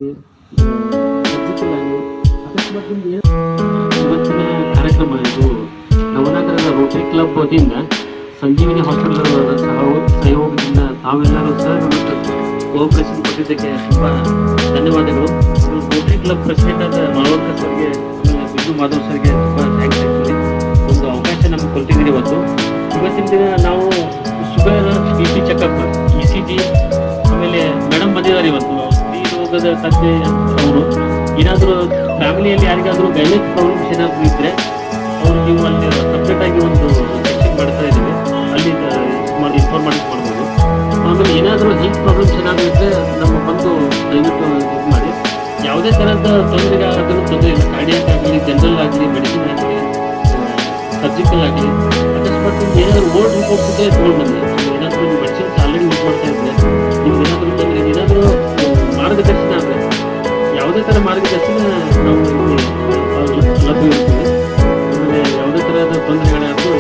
ಇವತ್ತಿನ ಕಾರ್ಯಕ್ರಮ ಇದು ನವನಗರದ ರೋಟರಿ ಕ್ಲಬ್ ವತಿಯಿಂದ ಸಂಜೀವಿನಿ ಹಾಸ್ಪಿಟಲ್ ಸಹಯೋಗದಿಂದ ತಾವೆಲ್ಲರೂ ಸಹ ಕೋಆಪರೇಷನ್ ಕೊಟ್ಟಿದ್ದಕ್ಕೆ ತುಂಬ ಧನ್ಯವಾದಗಳು. ರೋಟರಿ ಕ್ಲಬ್ ಪ್ರೆಸಿಡೆಂಟ್ ಆದ ಮಾಳವರ್ಕರ್ ಸರ್ಗೆ ಆಮೇಲೆ ಬಿಜು ಮಾಧವ್ ಸರ್ಗೆ ತುಂಬ ಥ್ಯಾಂಕ್ಸ್ ಆಗ್ತದೆ. ಒಂದು ಅವಕಾಶ ನಮ್ಗೆ ಕೊಟ್ಟಿದ್ದೀರಿ ಇವತ್ತಿನ ದಿನ ನಾವು ಶುಗರ್ BP ಚೆಕಪ್ ECG ಆಮೇಲೆ ಮೇಡಮ್ ಬಂದಿದ್ದಾರೆ ಇವತ್ತು ಸ್ತ್ರೀ ರೋಗದ ತಜ್ಞೆ ಅವರು. ಏನಾದರೂ ಫ್ಯಾಮಿಲಿಯಲ್ಲಿ ಯಾರಿಗಾದರೂ ಗೈನಿಕ್ ಪ್ರಾಬ್ಲಮ್ಸ್ ಏನಾದರೂ ಇದ್ದರೆ ಅವ್ರು ನೀವು ಅಲ್ಲಿ ಸಪ್ರೇಟ್ ಆಗಿ ಒಂದು ಸೆಕ್ಷನ್ ಮಾಡ್ತಾ ಇದ್ದೀವಿ, ಅಲ್ಲಿ ಇನ್ಫಾರ್ಮ್ ಮಾಡ್ಬೋದು. ಆಮೇಲೆ ಏನಾದರೂ ಹೆಲ್ತ್ ಪ್ರಾಬ್ಲಮ್ಸ್ ಏನಾದರೂ ಇದ್ದರೆ ನಮ್ಮ ಬಂದು ದಯವಿಟ್ಟು ಇದು ಮಾಡಿ. ಯಾವುದೇ ಥರದ ತೊಂದರೆ ಇಲ್ಲ, ಕಾರ್ಡಿಯಾಕ್ ಆಗಲಿ, ಜನರಲ್ ಆಗಲಿ, ಮೆಡಿಸಿನ್ ಆಗಲಿ, ಸರ್ಜಿಕಲ್ ಆಗಲಿ. ಅಕಸ್ಮಾತ್ ಏನಾದರೂ ಓಲ್ಡ್ ರಿಪೋರ್ಟ್ಸ್ ಇದ್ದರೆ ತೊಗೊಂಡು ಬನ್ನಿ. ಏನಾದರೂ ಮೆಡಿಸಿನ್ಸ್ ಆಲ್ರೆಡಿ ಯೂಸ್ ಮಾಡ್ತಾ ಇದ್ದರೆ ನಿಮ್ಗೆ ಏನಾದರೂ ತೊಂದರೆ, ಏನಾದರೂ ಮಾರ್ಗದರ್ಶನ ಆದರೆ ಯಾವುದೇ ಥರ ಮಾರ್ಗದರ್ಶನ ನಾವು ಲಭ್ಯ ಇರ್ತೀವಿ. ಆಮೇಲೆ ಯಾವುದೇ ಥರದ ತೊಂದರೆಗಳಾದರೂ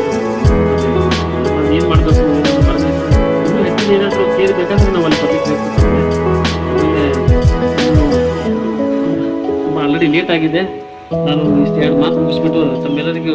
ಏನು ಮಾಡಬೇಕು ಮಾರ್ಗದರ್ಶನ ಇನ್ನೂ ಹೆಚ್ಚಿನ ಏನಾದರೂ ಕೇರ್ ಬೇಕಾದ್ರೆ ನಾವು ಅಲ್ಲಿ ಬರ್ಲಿಕ್ಕೆ ಇರ್ತದೆ. ಆಮೇಲೆ ತುಂಬ ಆಲ್ರೆಡಿ ಲೇಟ್ ಆಗಿದೆ. ನಾನು ಇಷ್ಟು 2 ಮಾತು ಮುಗಿಸ್ಬಿಟ್ಟು ತಮ್ಮೆಲ್ಲರಿಗೂ